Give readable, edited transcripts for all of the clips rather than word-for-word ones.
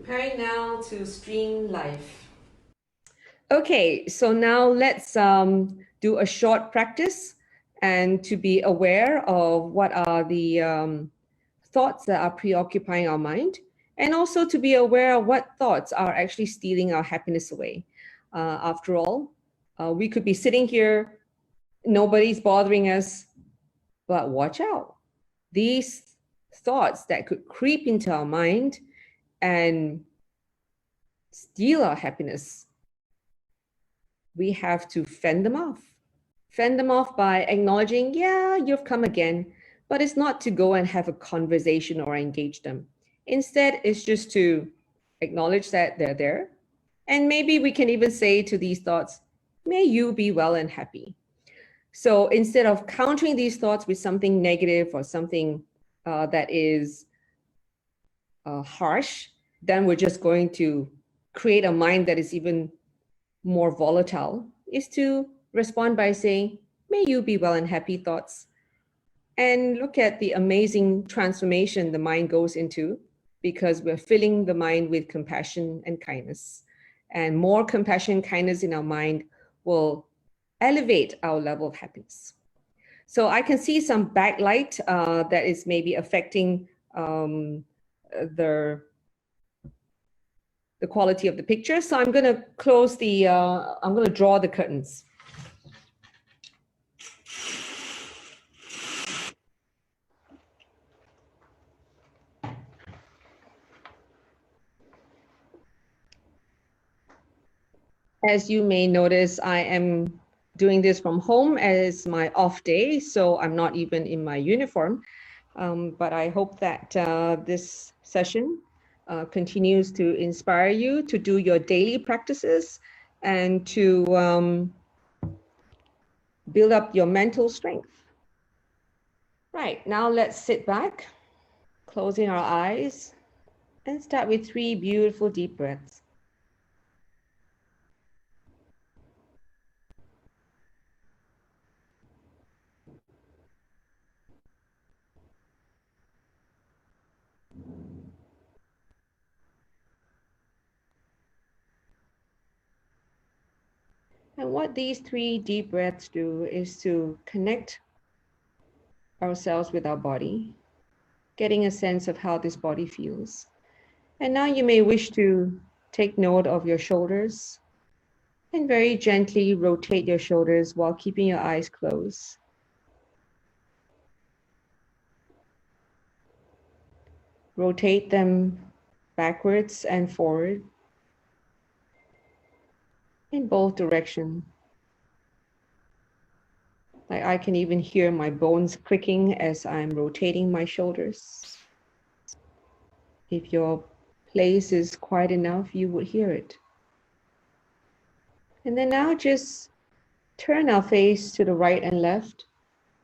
Preparing now to stream live. Okay, so now let's do a short practice and to be aware of what are the thoughts that are preoccupying our mind, and also to be aware of what thoughts are actually stealing our happiness away. After all, we could be sitting here, nobody's bothering us, but watch out. These thoughts that could creep into our mind and steal our happiness, we have to fend them off. Fend them off by acknowledging, yeah, you've come again, but it's not to go and have a conversation or engage them. Instead, it's just to acknowledge that they're there. And maybe we can even say to these thoughts, may you be well and happy. So instead of countering these thoughts with something negative or something that is harsh, then we're just going to create a mind that is even more volatile, is to respond by saying, may you be well and happy thoughts. And look at the amazing transformation the mind goes into because we're filling the mind with compassion and kindness. And more compassion and kindness in our mind will elevate our level of happiness. So I can see some backlight that is maybe affecting the quality of the picture. So I'm going to close the, I'm going to draw the curtains. As you may notice, I am doing this from home as my off day, so I'm not even in my uniform. But I hope that this session continues to inspire you to do your daily practices and to build up your mental strength. Right, now let's sit back, closing our eyes, and start with 3 beautiful deep breaths. And what these 3 deep breaths do is to connect ourselves with our body, getting a sense of how this body feels. And now you may wish to take note of your shoulders and very gently rotate your shoulders while keeping your eyes closed. Rotate them backwards and forward in both directions. I can even hear my bones clicking as I'm rotating my shoulders. If your place is quiet enough, you would hear it. And then now just turn our face to the right and left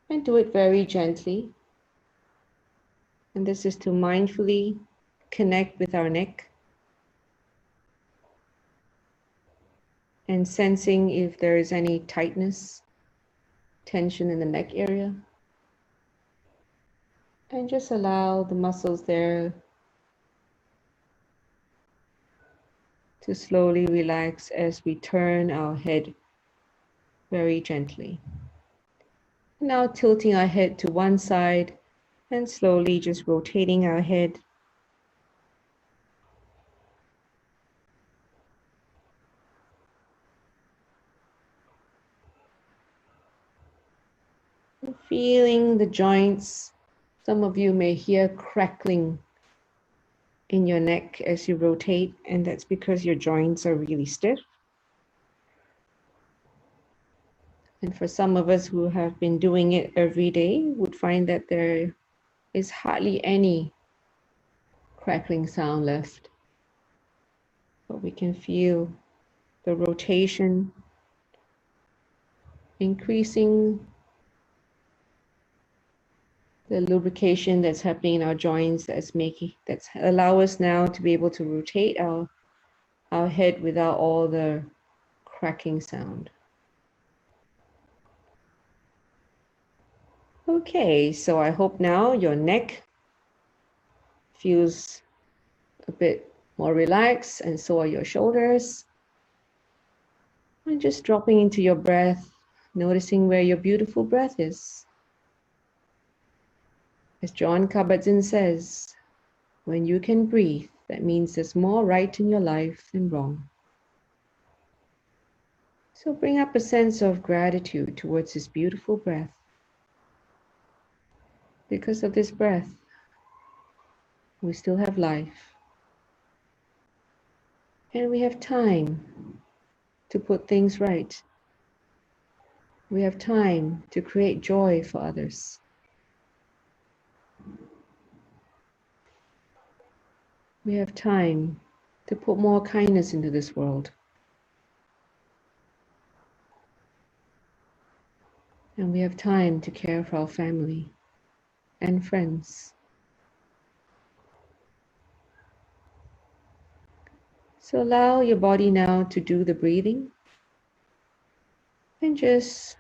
and do it very gently. And this is to mindfully connect with our neck and sensing if there is any tightness, tension in the neck area. And just allow the muscles there to slowly relax as we turn our head very gently. Now tilting our head to one side and slowly just rotating our head. And feeling the joints. Some of you may hear crackling in your neck as you rotate, and that's because your joints are really stiff. And for some of us who have been doing it every day, would find that there is hardly any crackling sound left. But we can feel the rotation increasing, the lubrication that's happening in our joints that's allow us now to be able to rotate our head without all the cracking sound. Okay, so I hope now your neck feels a bit more relaxed, and so are your shoulders. And just dropping into your breath, noticing where your beautiful breath is. As Jon Kabat-Zinn says, when you can breathe, that means there's more right in your life than wrong. So bring up a sense of gratitude towards this beautiful breath. Because of this breath, we still have life. And we have time to put things right. We have time to create joy for others. We have time to put more kindness into this world. And we have time to care for our family and friends. So allow your body now to do the breathing and just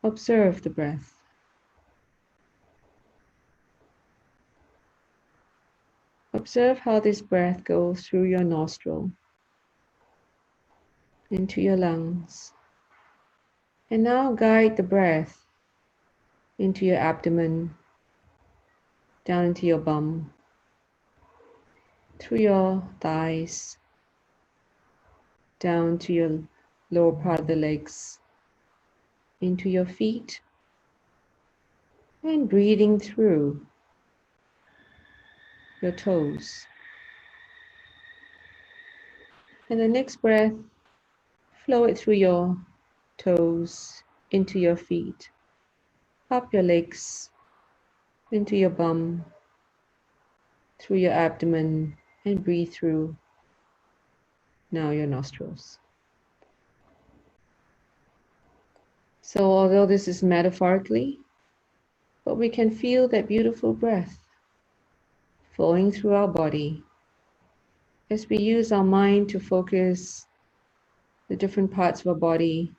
observe the breath. Observe how this breath goes through your nostril, into your lungs. And now guide the breath into your abdomen, down into your bum, through your thighs, down to your lower part of the legs, into your feet, and breathing through your toes. And the next breath, flow it through your toes, into your feet, up your legs, into your bum, through your abdomen, and breathe through now your nostrils. So although this is metaphorically, but we can feel that beautiful breath flowing through our body as we use our mind to focus the different parts of our body.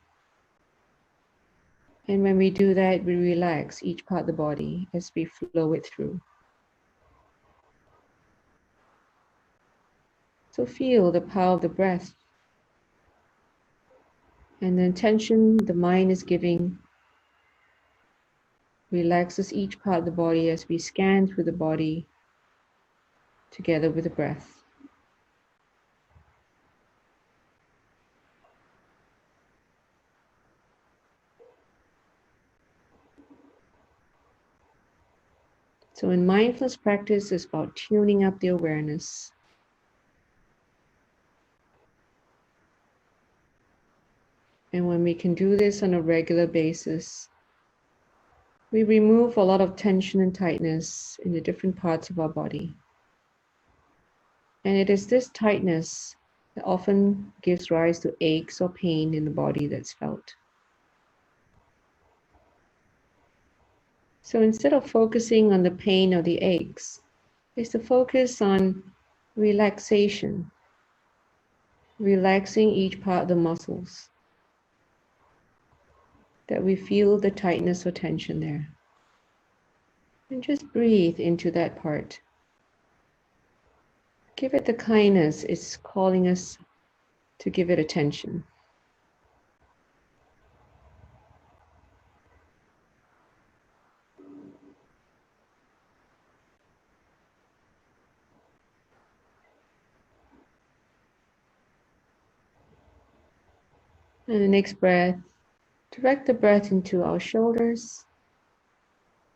And when we do that, we relax each part of the body as we flow it through. So feel the power of the breath and the intention the mind is giving relaxes each part of the body as we scan through the body together with the breath. So in mindfulness practice, it's about tuning up the awareness. And when we can do this on a regular basis, we remove a lot of tension and tightness in the different parts of our body. And it is this tightness that often gives rise to aches or pain in the body that's felt. So instead of focusing on the pain or the aches, is to focus on relaxation, relaxing each part of the muscles, that we feel the tightness or tension there. And just breathe into that part. Give it the kindness it's calling us to give it attention. And the next breath, direct the breath into our shoulders,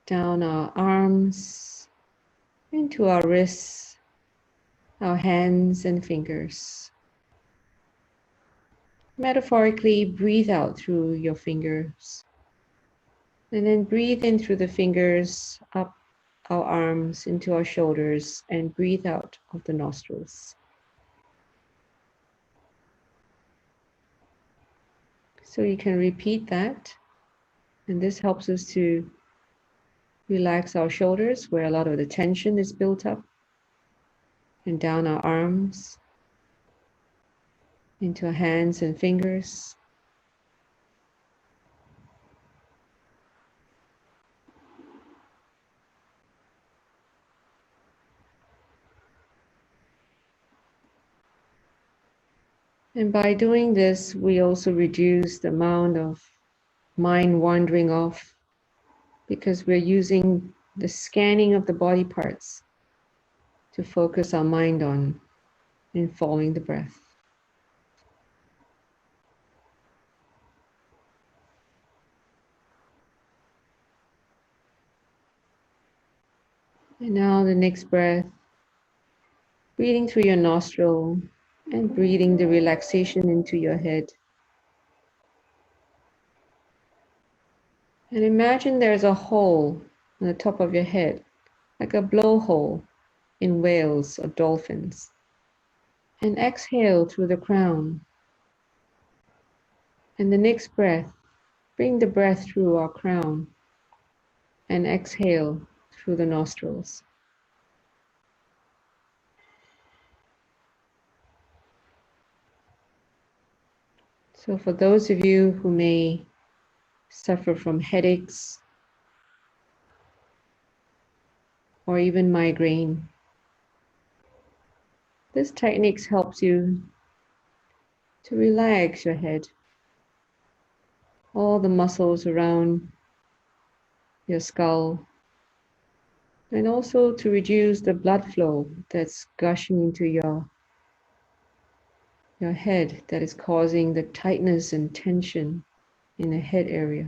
down our arms, into our wrists, our hands and fingers. Metaphorically, breathe out through your fingers. And then breathe in through the fingers, up our arms, into our shoulders, and breathe out of the nostrils. So you can repeat that. And this helps us to relax our shoulders where a lot of the tension is built up, and down our arms, into our hands and fingers. And by doing this, we also reduce the amount of mind wandering off because we're using the scanning of the body parts to focus our mind on in following the breath. And now the next breath, breathing through your nostril and breathing the relaxation into your head. And imagine there's a hole on the top of your head, like a blowhole in whales or dolphins. And exhale through the crown. And the next breath, bring the breath through our crown and exhale through the nostrils. So for those of you who may suffer from headaches or even migraine, this technique helps you to relax your head, all the muscles around your skull, and also to reduce the blood flow that's gushing into your head that is causing the tightness and tension in the head area.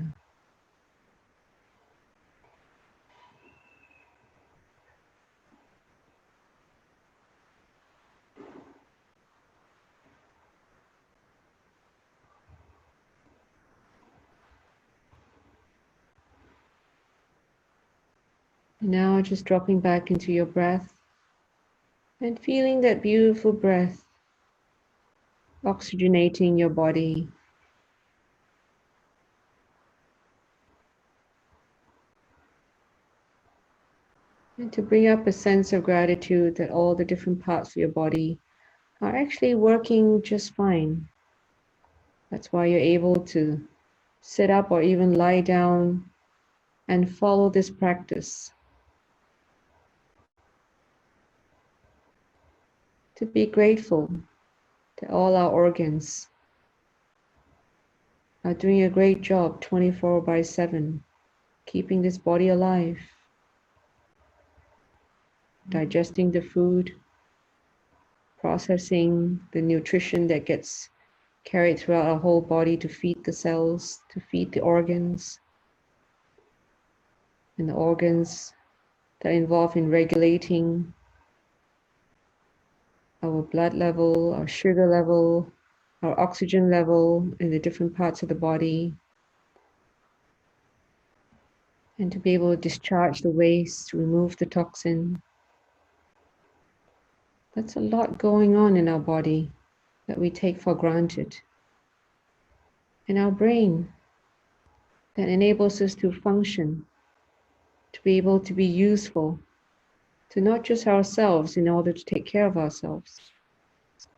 And now just dropping back into your breath and feeling that beautiful breath oxygenating your body. And to bring up a sense of gratitude that all the different parts of your body are actually working just fine. That's why you're able to sit up or even lie down and follow this practice. To be grateful that all our organs are doing a great job 24/7, keeping this body alive, digesting the food, processing the nutrition that gets carried throughout our whole body to feed the cells, to feed the organs, and the organs that are involved in regulating our blood level, our sugar level, our oxygen level in the different parts of the body, and to be able to discharge the waste, remove the toxin. That's a lot going on in our body that we take for granted. In our brain, that enables us to function, to be able to be useful to not just ourselves in order to take care of ourselves,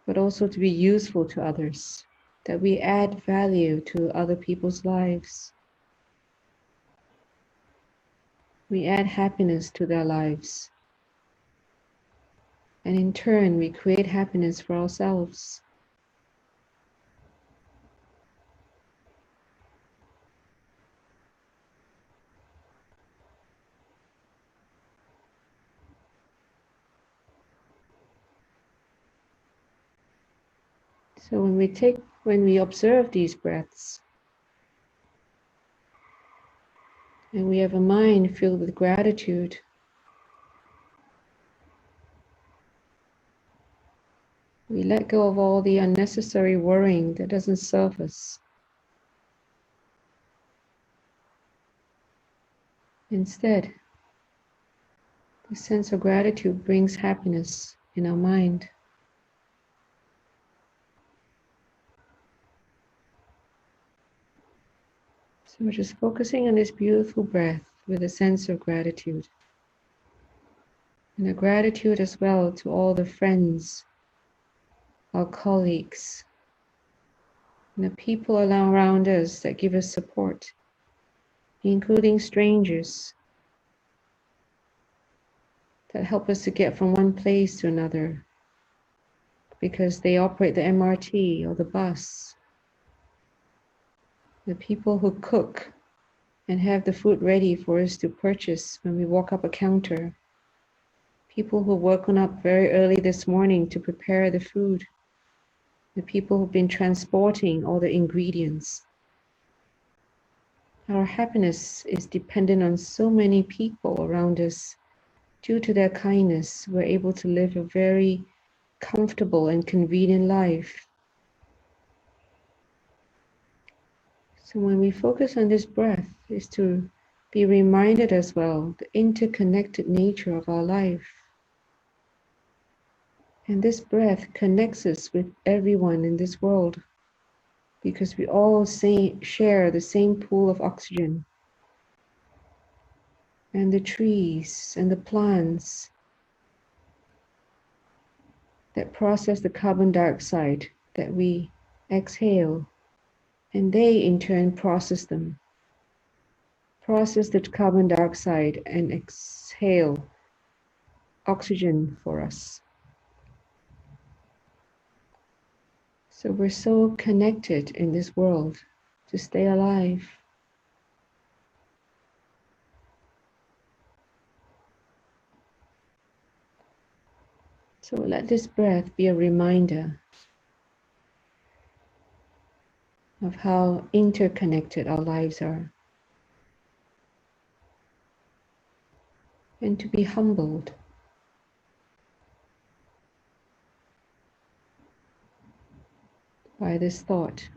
but also to be useful to others, that we add value to other people's lives. We add happiness to their lives. And in turn, we create happiness for ourselves. So when we observe these breaths, and we have a mind filled with gratitude, we let go of all the unnecessary worrying that doesn't serve us. Instead, the sense of gratitude brings happiness in our mind. So we're just focusing on this beautiful breath with a sense of gratitude. And a gratitude as well to all the friends, our colleagues, and the people around us that give us support, including strangers that help us to get from one place to another, because they operate the MRT or the bus, the people who cook and have the food ready for us to purchase when we walk up a counter, people who woken up very early this morning to prepare the food, the people who've been transporting all the ingredients. Our happiness is dependent on so many people around us. Due to their kindness, we're able to live a very comfortable and convenient life. So when we focus on this breath, is to be reminded as well the interconnected nature of our life. And this breath connects us with everyone in this world because we all share the same pool of oxygen. And the trees and the plants that process the carbon dioxide that we exhale, and they in turn process the carbon dioxide and exhale oxygen for us. So we're so connected in this world to stay alive. So let this breath be a reminder of how interconnected our lives are, and to be humbled by this thought.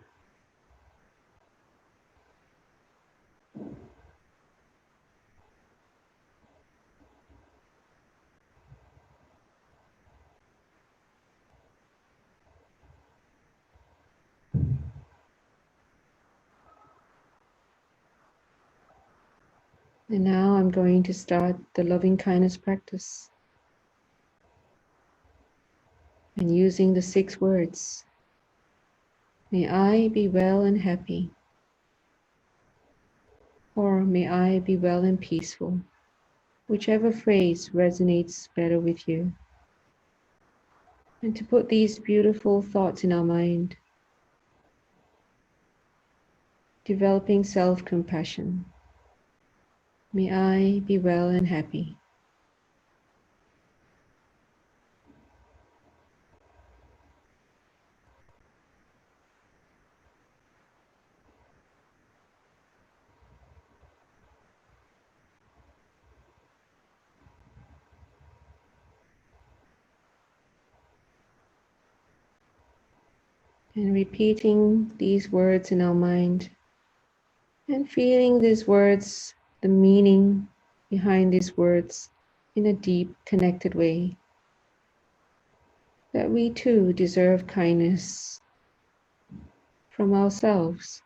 And now I'm going to start the loving kindness practice. And using the 6 words, may I be well and happy, or may I be well and peaceful, whichever phrase resonates better with you. And to put these beautiful thoughts in our mind, developing self-compassion. May I be well and happy. And repeating these words in our mind and feeling these words, the meaning behind these words in a deep, connected way. That we too deserve kindness from ourselves.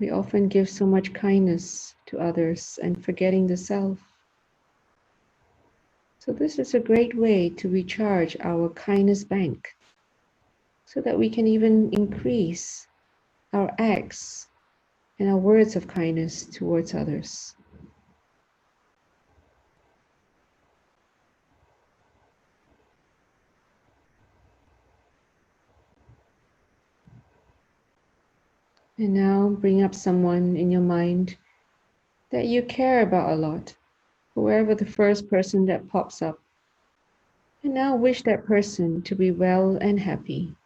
We often give so much kindness to others and forgetting the self. So this is a great way to recharge our kindness bank so that we can even increase our acts and our words of kindness towards others. And now bring up someone in your mind that you care about a lot, whoever the first person that pops up. And now wish that person to be well and happy.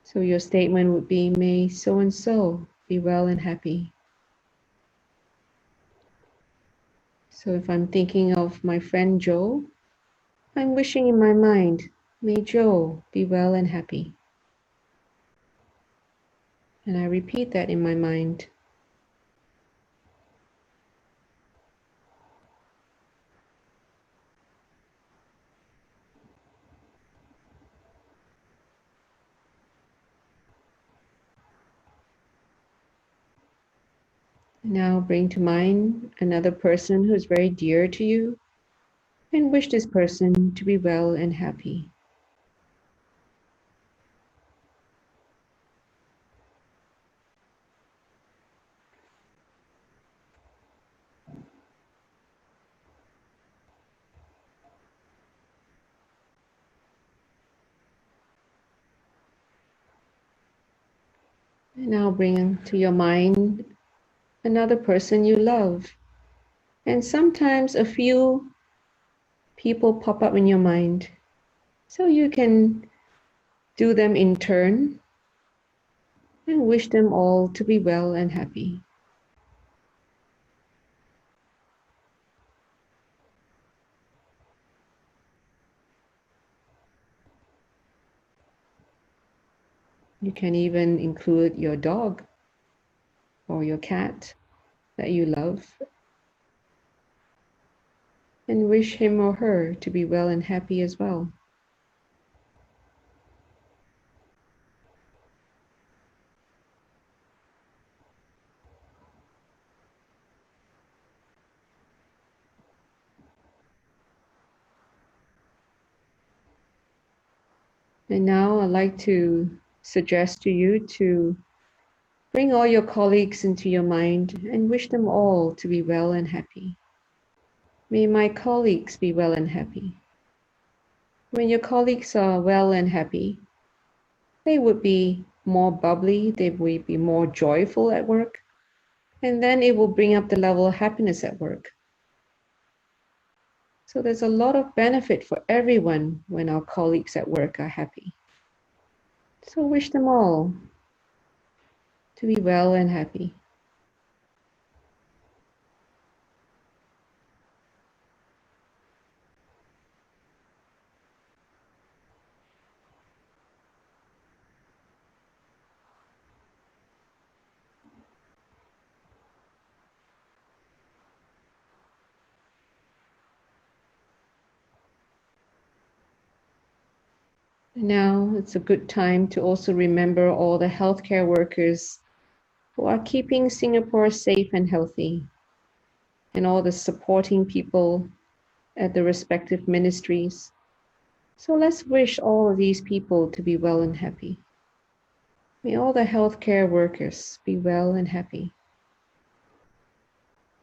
So your statement would be, may so-and-so be well and happy. So if I'm thinking of my friend Joe, I'm wishing in my mind, may Joe be well and happy. And I repeat that in my mind. Now bring to mind another person who is very dear to you and wish this person to be well and happy. And now bring to your mind another person you love. And sometimes a few people pop up in your mind. So you can do them in turn and wish them all to be well and happy. You can even include your dog or your cat that you love and wish him or her to be well and happy as well. And now I'd like to suggest to you to bring all your colleagues into your mind and wish them all to be well and happy. May my colleagues be well and happy. When your colleagues are well and happy, they would be more bubbly, they would be more joyful at work, and then it will bring up the level of happiness at work. So there's a lot of benefit for everyone when our colleagues at work are happy. So wish them all to be well and happy. Now it's a good time to also remember all the healthcare workers who are keeping Singapore safe and healthy, and all the supporting people at the respective ministries. So let's wish all of these people to be well and happy. May all the healthcare workers be well and happy.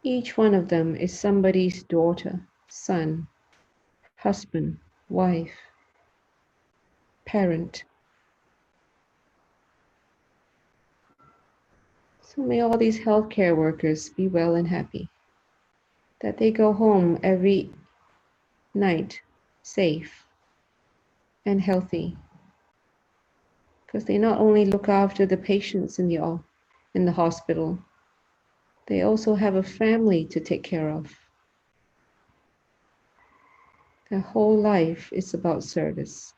Each one of them is somebody's daughter, son, husband, wife, parent. So may all these healthcare workers be well and happy, that they go home every night safe and healthy, because they not only look after the patients in the hospital, they also have a family to take care of. Their whole life is about service.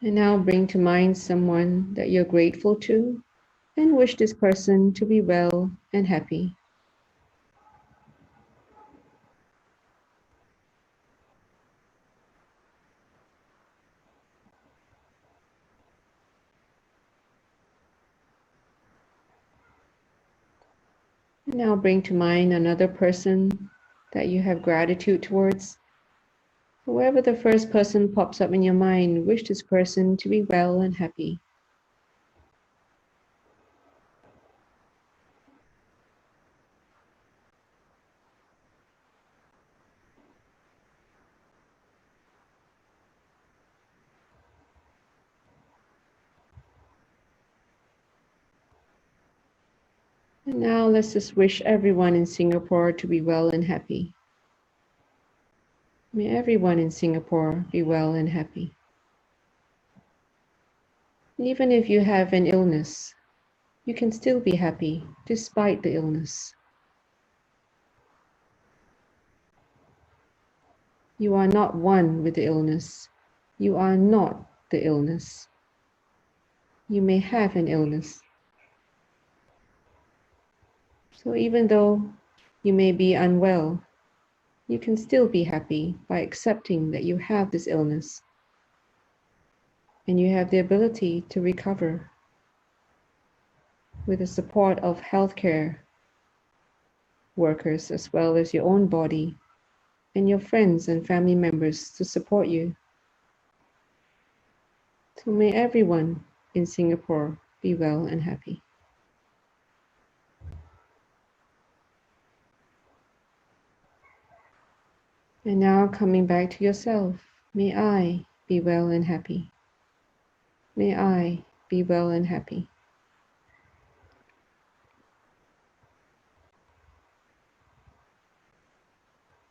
And now bring to mind someone that you're grateful to and wish this person to be well and happy. And now bring to mind another person that you have gratitude towards. Whoever the first person pops up in your mind, wish this person to be well and happy. And now let's just wish everyone in Singapore to be well and happy. May everyone in Singapore be well and happy. Even if you have an illness, you can still be happy despite the illness. You are not one with the illness. You are not the illness. You may have an illness. So even though you may be unwell, you can still be happy by accepting that you have this illness and you have the ability to recover with the support of healthcare workers as well as your own body and your friends and family members to support you. So may everyone in Singapore be well and happy. And now coming back to yourself, may I be well and happy. May I be well and happy.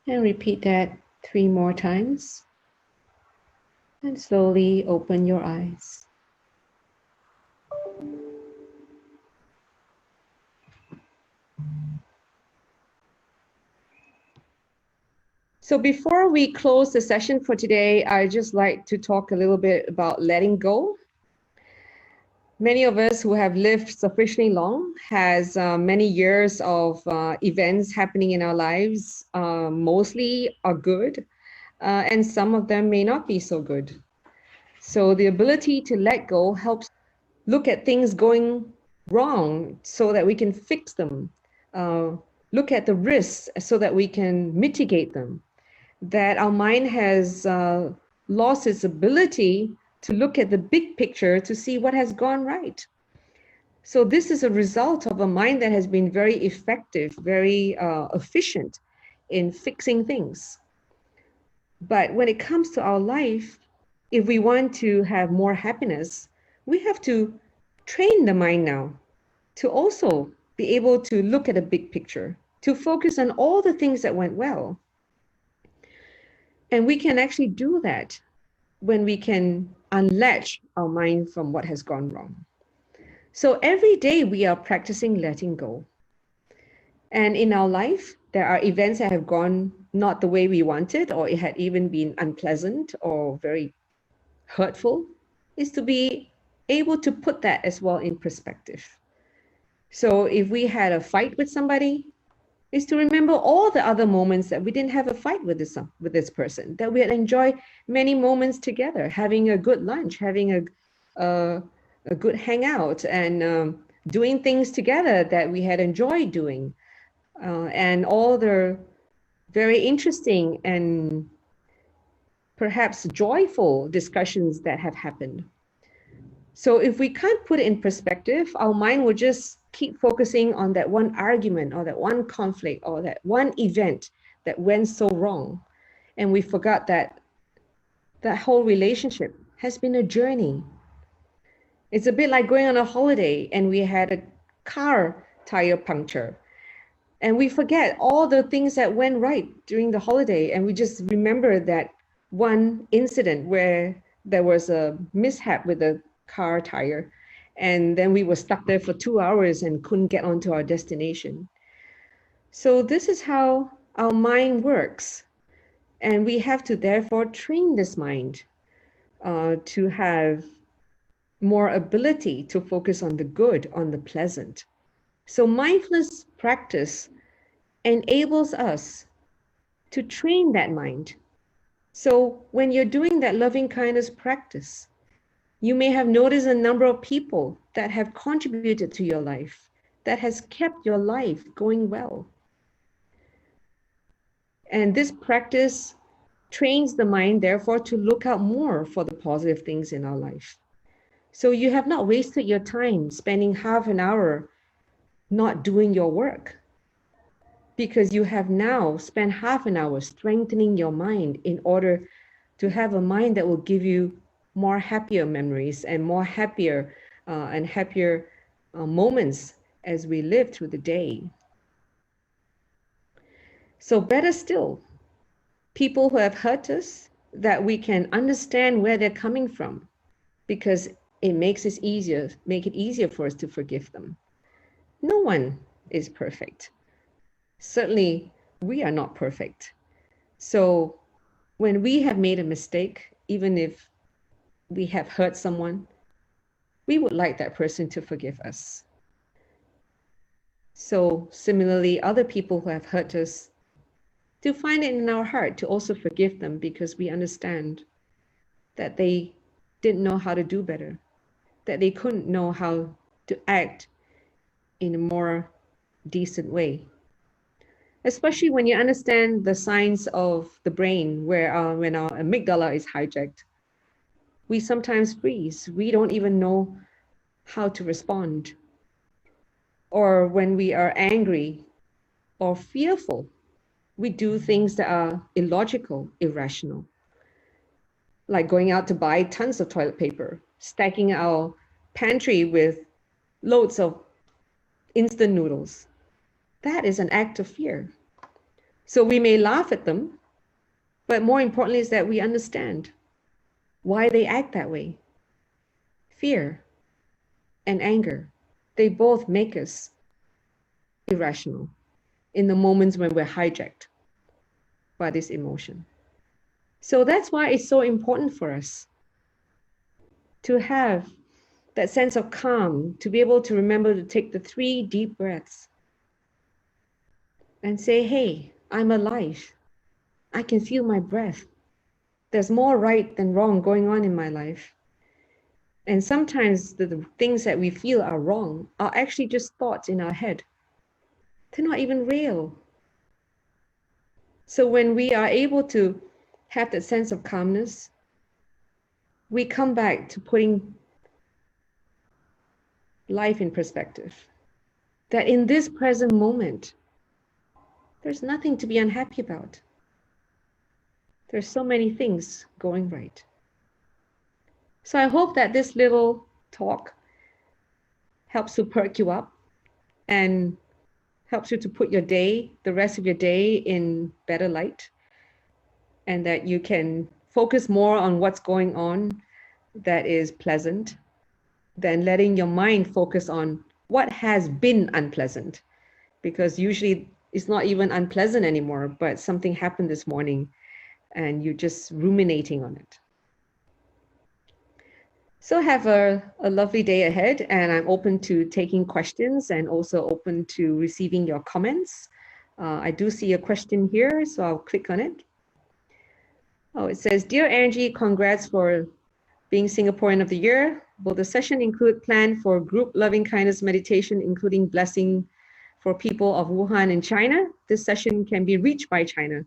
And repeat that 3 more times. And slowly open your eyes. So before we close the session for today, I'd just like to talk a little bit about letting go. Many of us who have lived sufficiently long has many years of events happening in our lives, mostly are good, and some of them may not be so good. So the ability to let go helps look at things going wrong so that we can fix them, look at the risks so that we can mitigate them, that our mind has lost its ability to look at the big picture to see what has gone right. So this is a result of a mind that has been very effective, very efficient in fixing things. But when it comes to our life, if we want to have more happiness, we have to train the mind now to also be able to look at a big picture, to focus on all the things that went well. And we can actually do that when we can unlatch our mind from what has gone wrong. So every day we are practicing letting go. And in our life, there are events that have gone not the way we wanted, or it had even been unpleasant or very hurtful, is to be able to put that as well in perspective. So if we had a fight with somebody, is to remember all the other moments that we didn't have a fight with this person, that we had enjoyed many moments together, having a good lunch, having a good hangout, and doing things together that we had enjoyed doing, and all the very interesting and perhaps joyful discussions that have happened. So if we can't put it in perspective, our mind will just keep focusing on that one argument or that one conflict or that one event that went so wrong. And we forgot that that whole relationship has been a journey. It's a bit like going on a holiday and we had a car tire puncture. And we forget all the things that went right during the holiday. And we just remember that one incident where there was a mishap with the car tire, and then we were stuck there for 2 hours and couldn't get onto our destination. So this is how our mind works, and we have to therefore train this mind to have more ability to focus on the good, on the pleasant. So mindfulness practice enables us to train that mind. So when you're doing that loving kindness practice, you may have noticed a number of people that have contributed to your life, that has kept your life going well. And this practice trains the mind, therefore, to look out more for the positive things in our life. So you have not wasted your time spending half an hour not doing your work, because you have now spent half an hour strengthening your mind in order to have a mind that will give you more happier memories and more happier moments as we live through the day. So better still, people who have hurt us, that we can understand where they're coming from, because it makes it easier for us to forgive them. No one is perfect. Certainly, we are not perfect. So when we have made a mistake, even if we have hurt someone, we would like that person to forgive us. So similarly, other people who have hurt us, to find it in our heart to also forgive them, because we understand that they didn't know how to do better, that they couldn't know how to act in a more decent way. Especially when you understand the science of the brain, where when our amygdala is hijacked, we sometimes freeze. We don't even know how to respond. Or when we are angry or fearful, We do things that are illogical, irrational, like going out to buy tons of toilet paper, stacking our pantry with loads of instant noodles. That is an act of fear. So we may laugh at them, but more importantly is that we understand why they act that way. Fear and anger, they both make us irrational in the moments when we're hijacked by this emotion. So that's why it's so important for us to have that sense of calm, to be able to remember to take the 3 deep breaths and say, hey, I'm alive. I can feel my breath. There's more right than wrong going on in my life. And sometimes the things that we feel are wrong are actually just thoughts in our head. They're not even real. So when we are able to have that sense of calmness, we come back to putting life in perspective. That in this present moment, there's nothing to be unhappy about. There's so many things going right. So I hope that this little talk helps to perk you up and helps you to put your day, the rest of your day, in better light, and that you can focus more on what's going on that is pleasant than letting your mind focus on what has been unpleasant, because usually it's not even unpleasant anymore, but something happened this morning and you're just ruminating on it. So have a lovely day ahead, and I'm open to taking questions and also open to receiving your comments. I do see a question here, so I'll click on it. Oh, it says, Dear Angie, congrats for being Singaporean of the Year. Will the session include plan for group loving kindness meditation, including blessing for people of Wuhan in China? This session can be reached by China.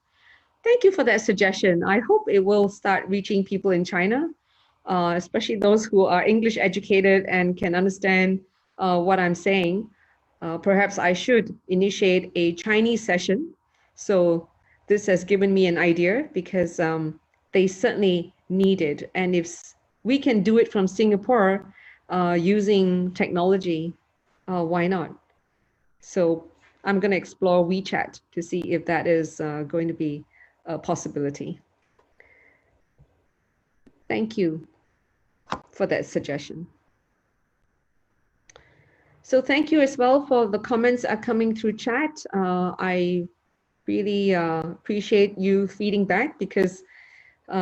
Thank you for that suggestion. I hope it will start reaching people in China, especially those who are English educated and can understand what I'm saying. Perhaps I should initiate a Chinese session. So this has given me an idea, because they certainly need it. And if we can do it from Singapore using technology, why not? So I'm going to explore WeChat to see if that is going to be a possibility. Thank you for that suggestion. So thank you as well for the comments are coming through chat. I really appreciate you feeding back, because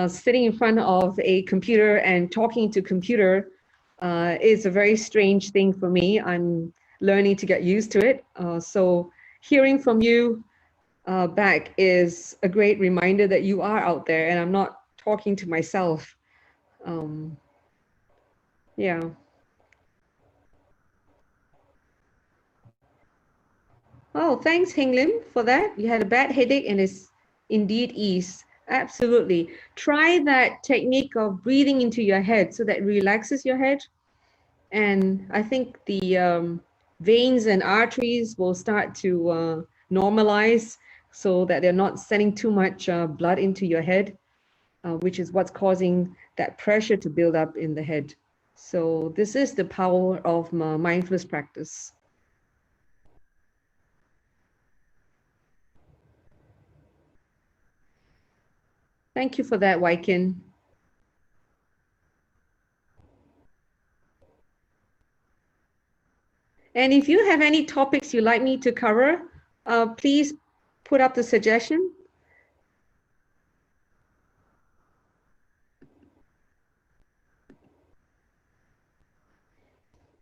sitting in front of a computer and talking to computer is a very strange thing for me. I'm learning to get used to it. So hearing from you back is a great reminder that you are out there and I'm not talking to myself. Yeah. Oh, thanks, Heng Lim, for that. You had a bad headache and it's indeed ease. Absolutely. Try that technique of breathing into your head so that it relaxes your head. And I think the veins and arteries will start to normalize so that they're not sending too much blood into your head, which is what's causing that pressure to build up in the head. So this is the power of mindfulness practice. Thank you for that, Waikin. And if you have any topics you'd like me to cover, please put up the suggestion.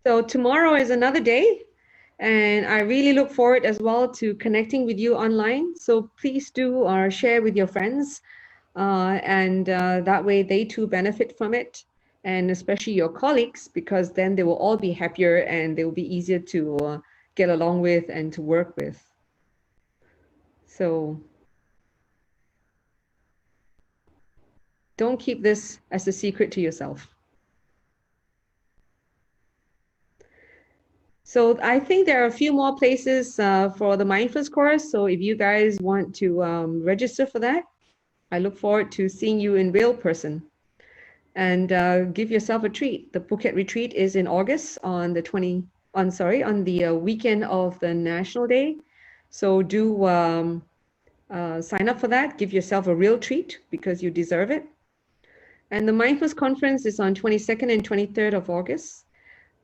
So tomorrow is another day, and I really look forward as well to connecting with you online. So please do share with your friends, and that way they too benefit from it, and especially your colleagues, because then they will all be happier and they will be easier to get along with and to work with. So don't keep this as a secret to yourself. So I think there are a few more places for the mindfulness course. So if you guys want to register for that, I look forward to seeing you in real person. And give yourself a treat. The Phuket retreat is in August on the weekend of the National Day. So do sign up for that. Give yourself a real treat because you deserve it. And the Mindfulness Conference is on 22nd and 23rd of August.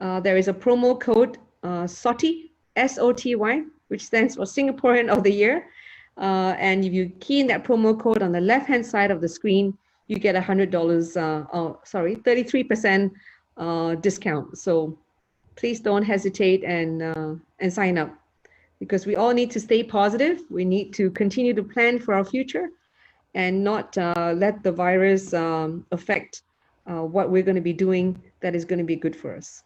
There is a promo code SOTY, S-O-T-Y, which stands for Singaporean of the Year. And if you key in that promo code on the left-hand side of the screen, you get $100, 33% discount. So please don't hesitate and sign up, because we all need to stay positive. We need to continue to plan for our future and not let the virus affect what we're going to be doing that is going to be good for us.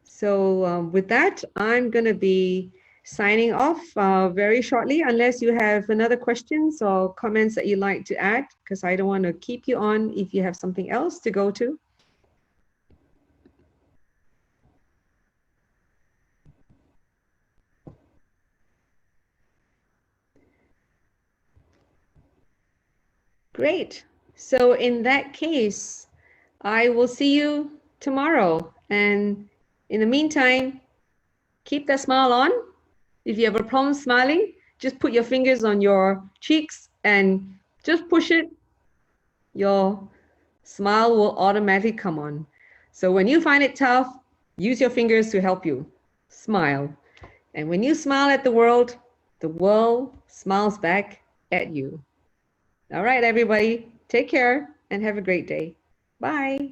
So with that, I'm going to be signing off very shortly, unless you have another questions or comments that you'd like to add, because I don't want to keep you on if you have something else to go to. Great. So in that case, I will see you tomorrow. And in the meantime, keep that smile on. If you have a problem smiling, just put your fingers on your cheeks and just push it. Your smile will automatically come on. So when you find it tough, use your fingers to help you. Smile. And when you smile at the world smiles back at you. All right, everybody, take care and have a great day. Bye.